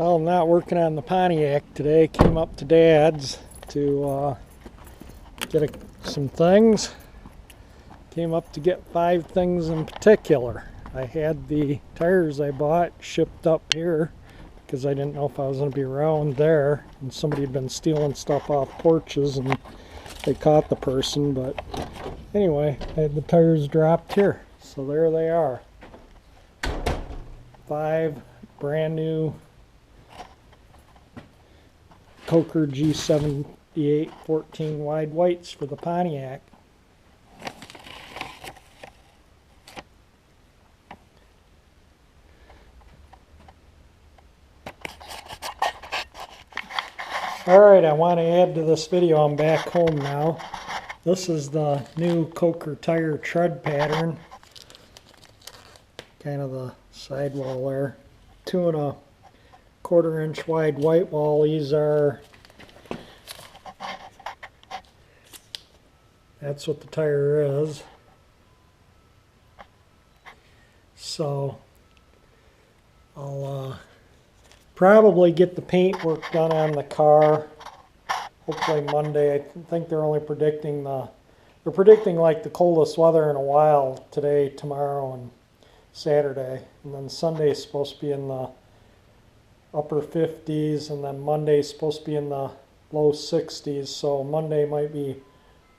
Well, I'm not working on the Pontiac today. Came up to Dad's to get some things. Came up to get 5 things in particular. I had the tires I bought shipped up here because I didn't know if I was going to be around there, and somebody had been stealing stuff off porches and they caught the person. But anyway, I had the tires dropped here, so there they are. 5 brand new Coker G78 14 wide whites for the Pontiac. Alright, I want to add to this video. I'm back home now. This is the new Coker tire tread pattern. Kind of the sidewall there. 2 1/4 inch wide white wall. These are, that's what the tire is. So I'll probably get the paint work done on the car hopefully Monday. I think they're only predicting like the coldest weather in a while today, tomorrow, and Saturday, and then Sunday is supposed to be in the upper 50s, and then Monday is supposed to be in the low 60s. So Monday might be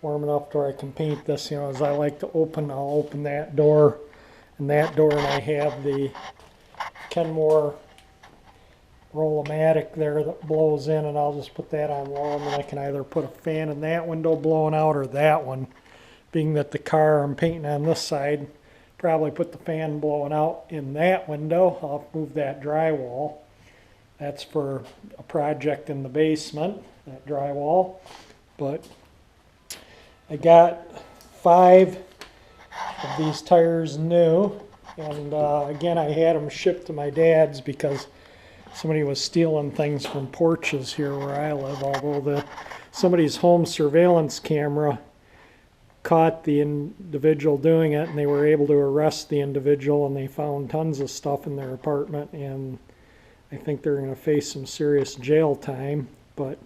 warm enough to where I can paint this. You know, as I like to open, I'll open that door and that door, and I have the Kenmore Roll-O-Matic there that blows in, and I'll just put that on low, and then I can either put a fan in that window blowing out or that one. Being that the car I'm painting on this side, probably put the fan blowing out in that window. I'll move that drywall. That's for a project in the basement, that drywall. But I got 5 of these tires new, and again, I had them shipped to my dad's because somebody was stealing things from porches here where I live, although somebody's home surveillance camera caught the individual doing it, and they were able to arrest the individual, and they found tons of stuff in their apartment, and I think they're going to face some serious jail time. But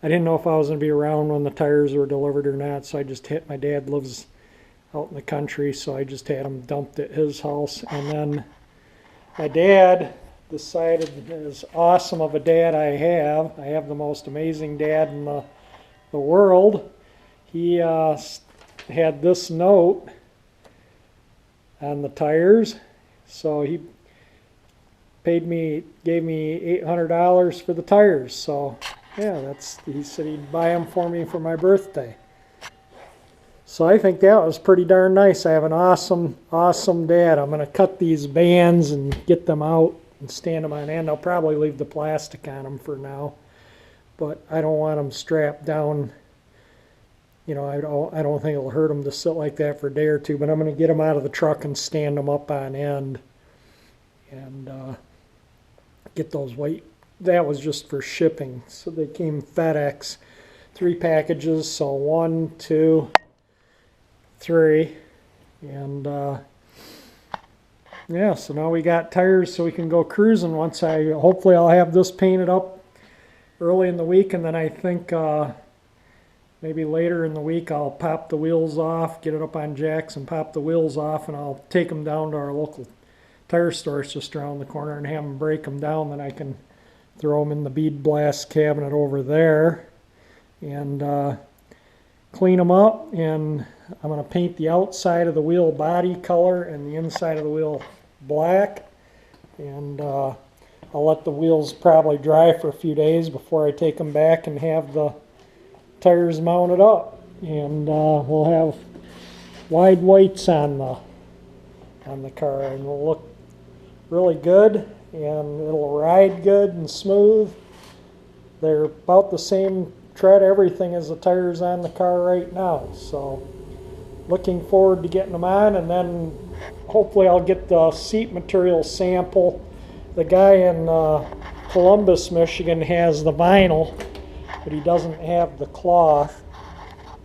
I didn't know if I was going to be around when the tires were delivered or not, so I just had, my dad lives out in the country, so I just had them dumped at his house. And then my dad decided, as awesome of a dad I have the most amazing dad in the world. He had this note on the tires, so he gave me $800 for the tires. So yeah, he said he'd buy them for me for my birthday. So I think that was pretty darn nice. I have an awesome dad. I'm going to cut these bands and get them out and stand them on end. I'll probably leave the plastic on them for now, but I don't want them strapped down. You know, I don't think it'll hurt them to sit like that for a day or two, but I'm going to get them out of the truck and stand them up on end and get those white. That was just for shipping. So they came FedEx, 3 packages, so 1, 2, 3, and yeah, so now we got tires so we can go cruising. Hopefully I'll have this painted up early in the week, and then I think maybe later in the week I'll pop the wheels off, get it up on jacks and pop the wheels off, and I'll take them down to our local tire store just around the corner and have them break them down. Then I can throw them in the bead blast cabinet over there and clean them up, and I'm going to paint the outside of the wheel body color and the inside of the wheel black, and I'll let the wheels probably dry for a few days before I take them back and have the tires mounted up, and we'll have wide whites on the car, and it'll look really good, and it'll ride good and smooth. They're about the same tread everything as the tires on the car right now, so looking forward to getting them on. And then hopefully I'll get the seat material sample. The guy in Columbus, Michigan has the vinyl, but he doesn't have the cloth,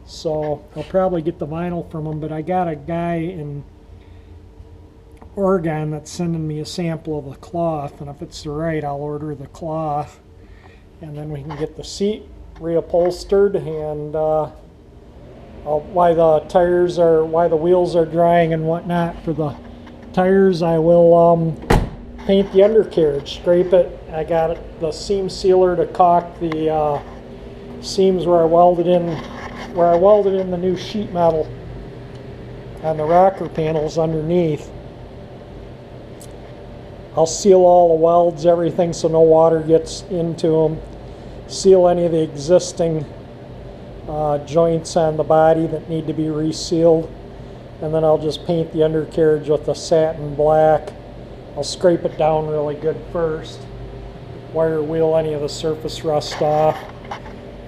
so I'll probably get the vinyl from him. But I got a guy in Oregon that's sending me a sample of the cloth, and if it's the right, I'll order the cloth, and then we can get the seat reupholstered. And while the wheels are drying and whatnot for the tires, I will paint the undercarriage, scrape it. I got the seam sealer to caulk the seams where I welded in the new sheet metal on the rocker panels underneath. I'll seal all the welds, everything, so no water gets into them. Seal any of the existing joints on the body that need to be resealed. And then I'll just paint the undercarriage with the satin black. I'll scrape it down really good first. Wire wheel any of the surface rust off.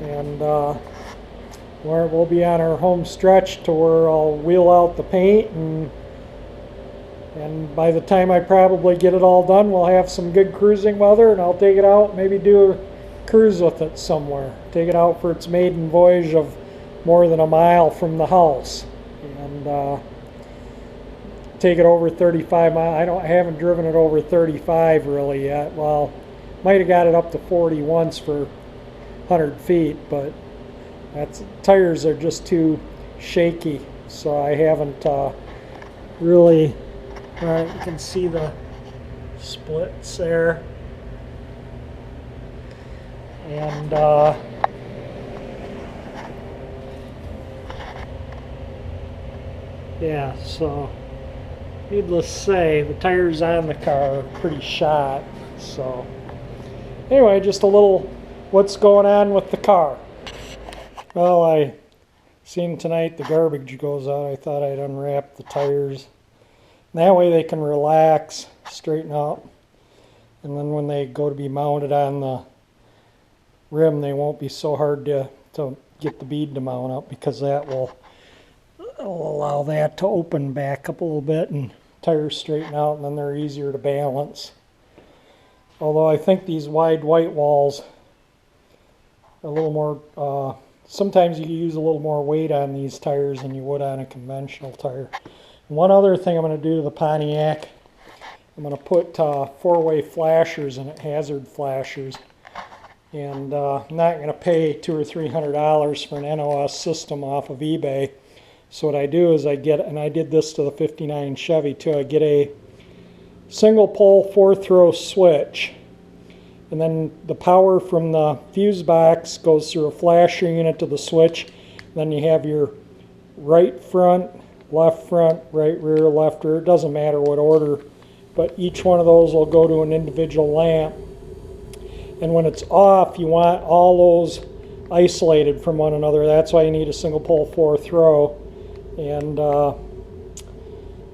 And we'll be on our home stretch to where I'll wheel out the paint, and by the time I probably get it all done, we'll have some good cruising weather, and I'll take it out, maybe do a cruise with it somewhere. Take it out for its maiden voyage of more than a mile from the house, and take it over 35 miles. I haven't driven it over 35 really yet. Well, might have got it up to 40 once for 100 feet, but tires are just too shaky, so I haven't really. Right, you can see the splits there, and yeah, so needless to say, the tires on the car are pretty shot. So anyway, just a little what's going on with the car. Well, I seen tonight the garbage goes out. I thought I'd unwrap the tires. That way they can relax, straighten out, and then when they go to be mounted on the rim, they won't be so hard to get the bead to mount up, because that will allow that to open back up a little bit and tires straighten out, and then they're easier to balance. Although I think these wide white walls are a little more, sometimes you use a little more weight on these tires than you would on a conventional tire. One other thing I'm going to do to the Pontiac, I'm going to put four-way flashers in it, hazard flashers, and I'm not going to pay $200 or $300 for an NOS system off of eBay. So what I do is I get, and I did this to the 59 Chevy too, I get a single pole 4-throw switch, and then the power from the fuse box goes through a flasher unit to the switch. Then you have your right front, left front, right rear, left rear, it doesn't matter what order, but each one of those will go to an individual lamp. And when it's off, you want all those isolated from one another. That's why you need a single pole 4-throw. And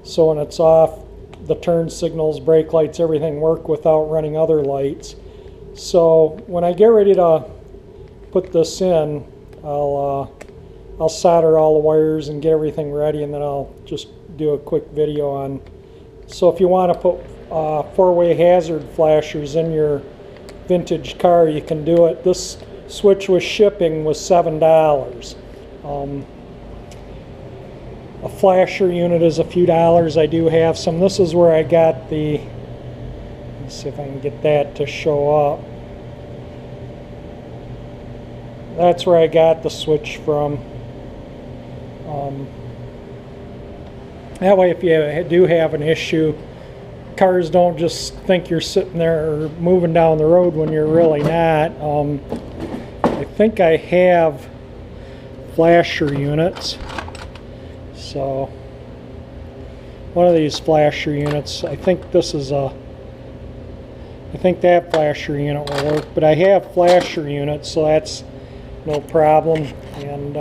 so when it's off, the turn signals, brake lights, everything work without running other lights. So when I get ready to put this in, I'll solder all the wires and get everything ready, and then I'll just do a quick video on. So if you want to put four-way hazard flashers in your vintage car, you can do it. This switch with shipping was $7. A flasher unit is a few dollars. I do have some. This is where I got the, let's see if I can get that to show up. That's where I got the switch from. That way if you do have an issue, cars don't just think you're sitting there or moving down the road when you're really not. I think I have flasher units. So one of these flasher units, I think this is I think that flasher unit will work, but I have flasher units, so that's no problem. And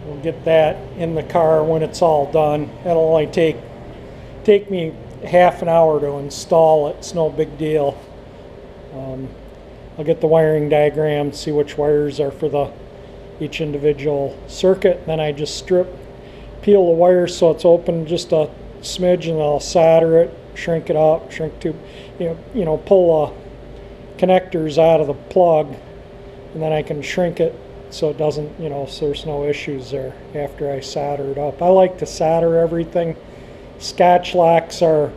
we'll get that in the car when it's all done. That'll only take me half an hour to install it. It's no big deal. I'll get the wiring diagram, see which wires are for each individual circuit. Then I just peel the wires so it's open just a smidge, and I'll solder it, shrink it up, shrink tube, pull the connectors out of the plug, and then I can shrink it so it doesn't, so there's no issues there after I solder it up. I like to solder everything. Scotch locks are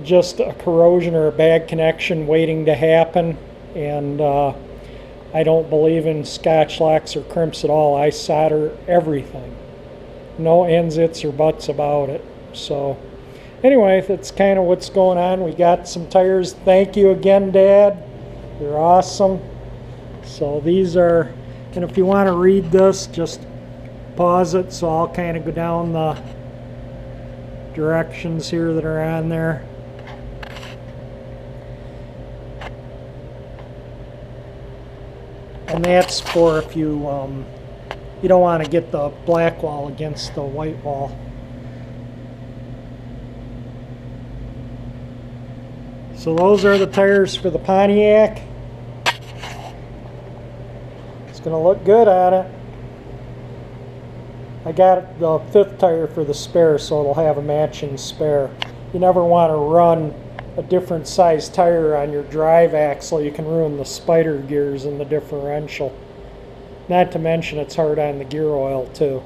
just a corrosion or a bad connection waiting to happen, and I don't believe in Scotch locks or crimps at all. I solder everything. No ands, its, or buts about it. So anyway, that's kind of what's going on. We got some tires. Thank you again, Dad. You're awesome. So these are, and if you want to read this, just pause it, so I'll kind of go down the directions here that are on there. And that's for if you don't want to get the black wall against the white wall. So those are the tires for the Pontiac. It's going to look good on it. I got the 5th tire for the spare, so it'll have a matching spare. You never want to run a different size tire on your drive axle. You can ruin the spider gears in the differential. Not to mention it's hard on the gear oil too.